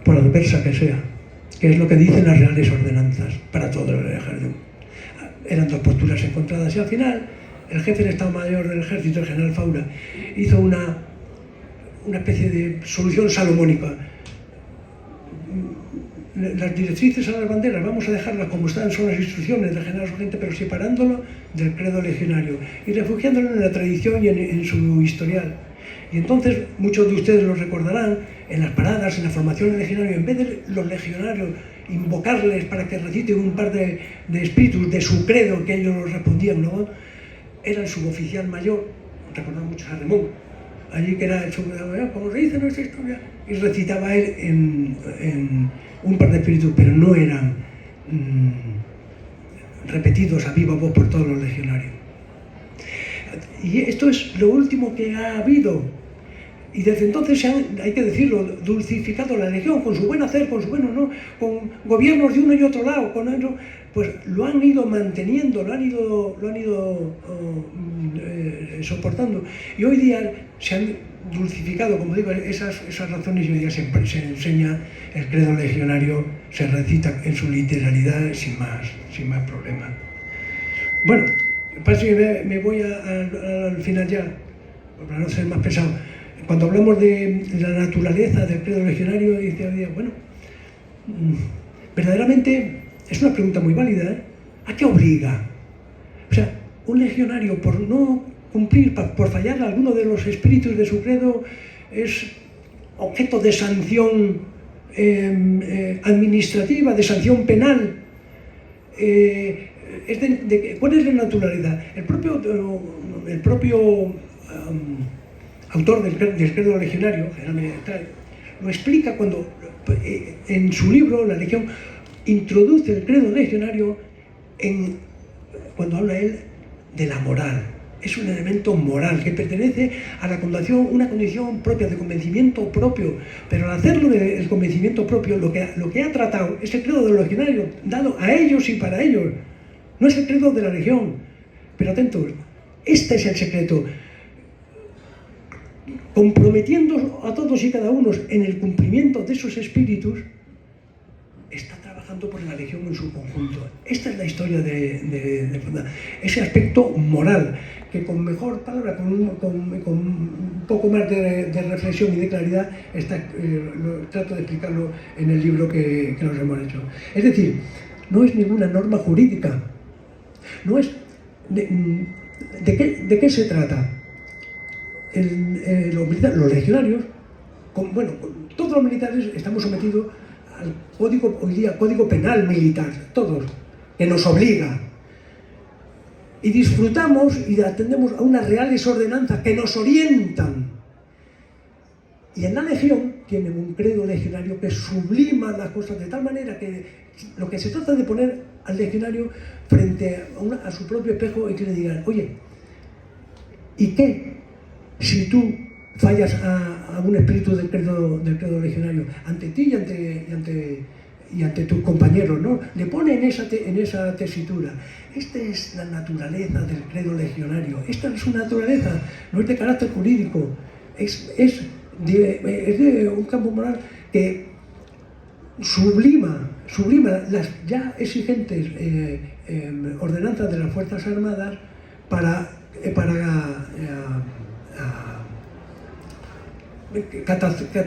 por adversa que sea, que es lo que dicen las reales ordenanzas para todo el ejército. Eran dos posturas encontradas y al final el jefe del Estado Mayor del Ejército, el general Faura, hizo una especie de solución salomónica. Las directrices a las banderas vamos a dejarlas como están, son las instrucciones del general Sargento, pero separándolo del credo legionario y refugiándolo en la tradición y en su historial. Y entonces, muchos de ustedes lo recordarán, en las paradas, en la formación legionaria, en vez de los legionarios invocarles para que reciten un par de espíritus de su credo que ellos respondían, ¿no? Era el suboficial mayor, recordaba mucho a Ramón, allí que era el suboficial, como se dice en nuestra historia, y recitaba él en un par de espíritus, pero no eran repetidos a viva voz por todos los legionarios. Y esto es lo último que ha habido. Y desde entonces hay que decirlo, dulcificado la Legión con su buen hacer, con su buen honor, con gobiernos de uno y otro lado, con ello, pues lo han ido manteniendo, lo han ido soportando. Y hoy día se han dulcificado, como digo, esas razones, y hoy día se enseña el credo legionario, se recita en su literalidad sin más problema. Bueno, parece que me voy al final ya, para no ser más pesado. Cuando hablamos de la naturaleza del credo legionario, decía, bueno, verdaderamente es una pregunta muy válida, ¿eh? ¿A qué obliga? O sea, un legionario por no cumplir, por fallar alguno de los espíritus de su credo, es objeto de sanción administrativa, de sanción penal. ¿Cuál es la naturalidad? El propio autor del credo legionario, lo explica cuando en su libro, La Legión, introduce el credo legionario cuando habla él de la moral. Es un elemento moral que pertenece a la condición, una condición propia, de convencimiento propio, pero al hacerlo del convencimiento propio, lo que ha tratado es el credo del legionario, dado a ellos y para ellos. No es el credo de la Legión, pero atentos, este es el secreto. Comprometiendo a todos y cada uno en el cumplimiento de esos espíritus, está trabajando por la Legión en su conjunto. Esta es la historia de ese aspecto moral, que con mejor palabra, con un poco más de reflexión y de claridad, trato de explicarlo en el libro que nos hemos hecho. Es decir, no es ninguna norma jurídica, no es... ¿De qué se trata? Los legionarios, todos los militares estamos sometidos al código, hoy día, código penal militar, todos, que nos obliga. Y disfrutamos y atendemos a unas reales ordenanzas que nos orientan. Y en la Legión tienen un credo legionario que sublima las cosas de tal manera que lo que se trata de poner al legionario frente a su propio espejo y que le digan, oye, ¿y qué si tú fallas a un espíritu del credo legionario ante ti y ante tus compañeros, ¿no? Le pone en esa tesitura. Esta es la naturaleza del credo legionario. Esta es su naturaleza, no es de carácter jurídico, es de un campo moral que sublima las ya exigentes ordenanzas de las Fuerzas Armadas para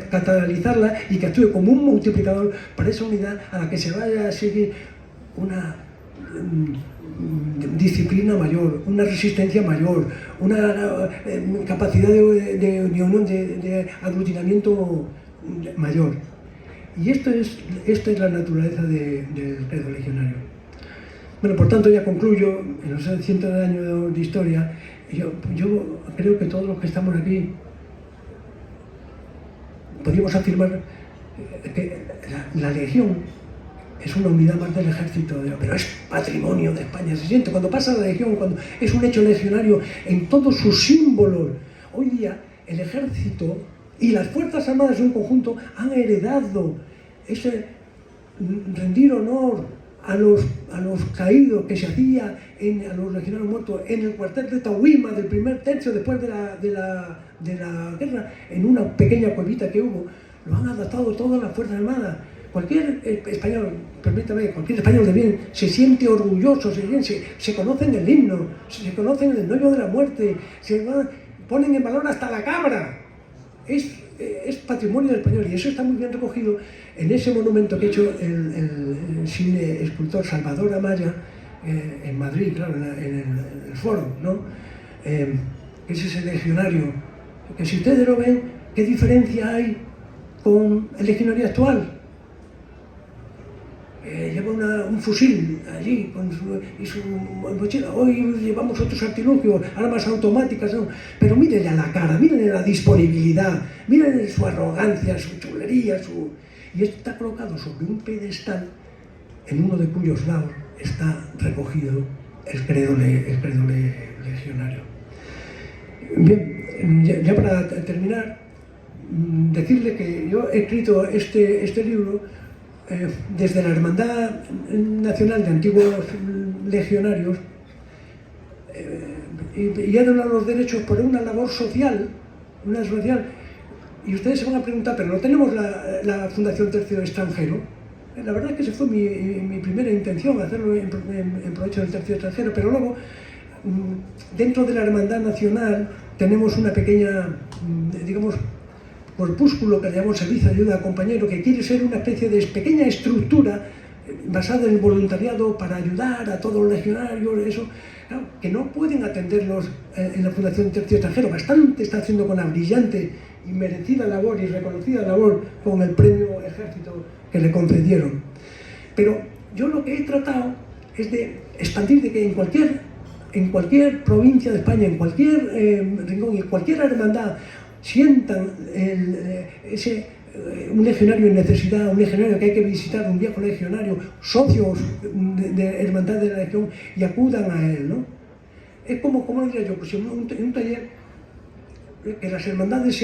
catalizarla y que actúe como un multiplicador para esa unidad a la que se vaya a seguir una disciplina mayor, una resistencia mayor, una capacidad de unión, de aglutinamiento mayor. Y esta es la naturaleza del credo legionario. Bueno, por tanto, ya concluyo, en los 100 años de historia, yo creo que todos los que estamos aquí podríamos afirmar que la Legión es una unidad más del ejército, pero es patrimonio de España. Se siente cuando pasa la Legión, cuando es un hecho legionario en todos sus símbolos. Hoy día el ejército y las Fuerzas Armadas en un conjunto han heredado ese rendir honor a los caídos que se hacía a los legionarios muertos en el cuartel de Tauima del primer tercio después de la guerra, en una pequeña cuevita que hubo. Lo han adaptado todas las Fuerzas Armadas. Cualquier español, permítame, cualquier español de bien se siente orgulloso, se conocen el himno, se conocen el noyo de la muerte, ponen en valor hasta la cabra. Es patrimonio del español y eso está muy bien recogido en ese monumento que ha hecho el cine escultor Salvador Amaya en Madrid, claro, en el foro, ¿no? Que es ese legionario, que si ustedes lo ven, ¿qué diferencia hay con el legionario actual? Lleva un fusil allí y su mochila. Hoy llevamos otros artilugios, armas automáticas, ¿no? Pero mírenle a la cara, mírenle la disponibilidad, mírenle su arrogancia, su chulería, y está colocado sobre un pedestal en uno de cuyos lados está recogido el credo legionario. Bien, ya para terminar, decirle que yo he escrito este libro desde la Hermandad Nacional de Antiguos Legionarios y he donado los derechos por una labor social, y ustedes se van a preguntar, pero no tenemos la Fundación Tercio Extranjero. La verdad es que esa fue mi primera intención, hacerlo en provecho del Tercio Extranjero, pero luego dentro de la Hermandad Nacional tenemos una pequeña, digamos, corpúsculo que le llamamos Servicio de Ayuda a Compañero, que quiere ser una especie de pequeña estructura basada en el voluntariado para ayudar a todos los legionarios, eso, claro, que no pueden atenderlos en la Fundación Tercio Extranjero. Bastante está haciendo con la brillante y merecida labor y reconocida labor con el premio Ejército que le concedieron. Pero yo lo que he tratado es de expandir de que en cualquier provincia de España, en cualquier rincón y en cualquier hermandad, sientan un legionario en necesidad, un legionario que hay que visitar, un viejo legionario, socios de hermandad de la Legión, y acudan a él, ¿no? Es como diría yo, pues en un taller, que las hermandades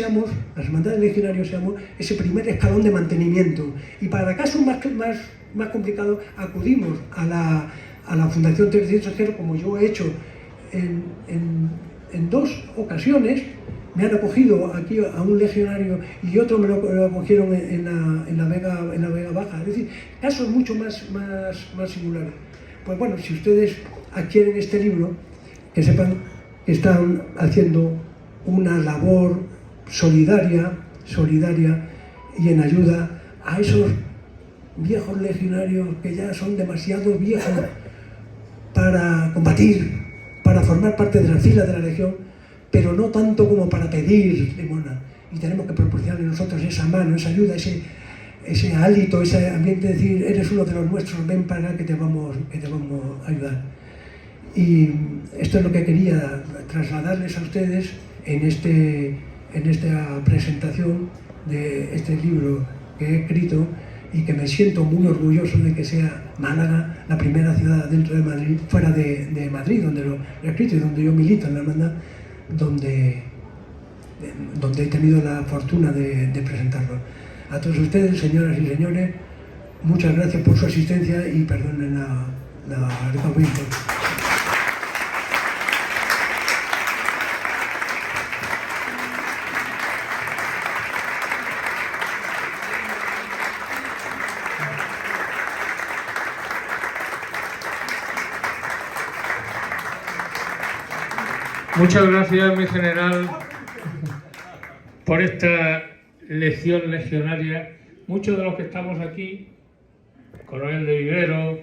legionarios seamos ese primer escalón de mantenimiento, y para casos más complicados acudimos a la Fundación Tercio Extranjero, como yo he hecho en 2 ocasiones. Me han acogido aquí a un legionario y otro me lo acogieron en la Vega Baja. Es decir, casos mucho más singulares. Pues bueno, si ustedes adquieren este libro, que sepan que están haciendo una labor solidaria y en ayuda a esos viejos legionarios que ya son demasiado viejos para combatir, para formar parte de la fila de la Legión, pero no tanto como para pedir limosna. Y tenemos que proporcionarle nosotros esa mano, esa ayuda, ese hálito, ese ambiente de decir, eres uno de los nuestros, ven para acá que te vamos a ayudar. Y esto es lo que quería trasladarles a ustedes en esta presentación de este libro que he escrito, y que me siento muy orgulloso de que sea Málaga la primera ciudad dentro de Madrid, fuera de Madrid, donde lo he escrito y donde yo milito en la hermandad, donde he tenido la fortuna de presentarlo. A todos ustedes, señoras y señores, muchas gracias por su asistencia y perdonen el recogimiento. Muchas gracias, mi general, por esta lección legionaria. Muchos de los que estamos aquí, Coronel de Vivero,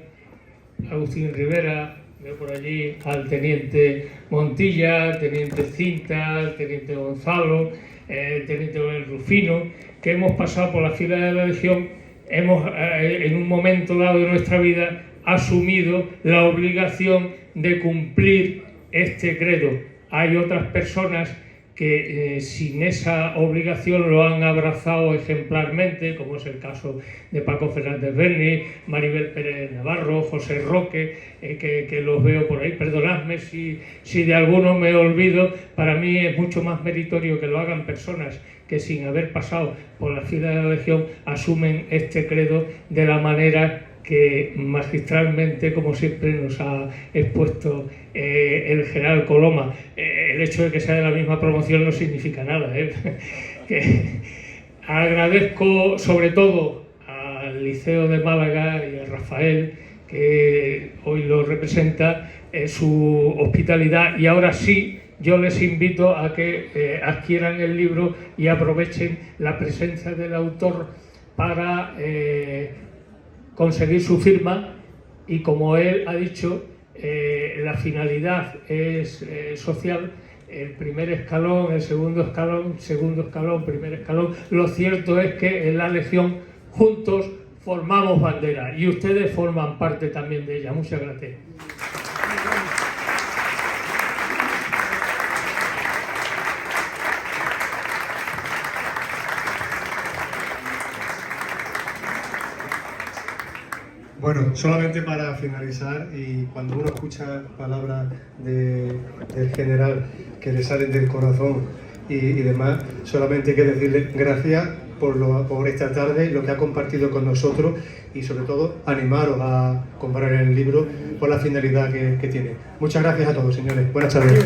Agustín Rivera, veo por allí al teniente Montilla, teniente Cinta, teniente Gonzalo, teniente Rufino, que hemos pasado por la fila de la Legión, hemos en un momento dado de nuestra vida asumido la obligación de cumplir este credo. Hay otras personas que sin esa obligación lo han abrazado ejemplarmente, como es el caso de Paco Fernández Berni, Maribel Pérez Navarro, José Roque, que los veo por ahí. Perdonadme si de alguno me olvido. Para mí es mucho más meritorio que lo hagan personas que sin haber pasado por la fila de la Legión asumen este credo de la manera que magistralmente, como siempre, nos ha expuesto el general Coloma. El hecho de que sea de la misma promoción no significa nada. Que agradezco sobre todo al Liceo de Málaga y a Rafael, que hoy lo representa, su hospitalidad, y ahora sí yo les invito a que adquieran el libro y aprovechen la presencia del autor para conseguir su firma, y como él ha dicho, la finalidad es social. El primer escalón, el segundo escalón, primer escalón. Lo cierto es que en la Legión juntos formamos bandera y ustedes forman parte también de ella. Muchas gracias. Bueno, solamente para finalizar, y cuando uno escucha palabras del general que le salen del corazón y demás, solamente hay que decirle gracias por esta tarde, lo que ha compartido con nosotros, y sobre todo animaros a comprar el libro por la finalidad que tiene. Muchas gracias a todos, señores. Buenas tardes.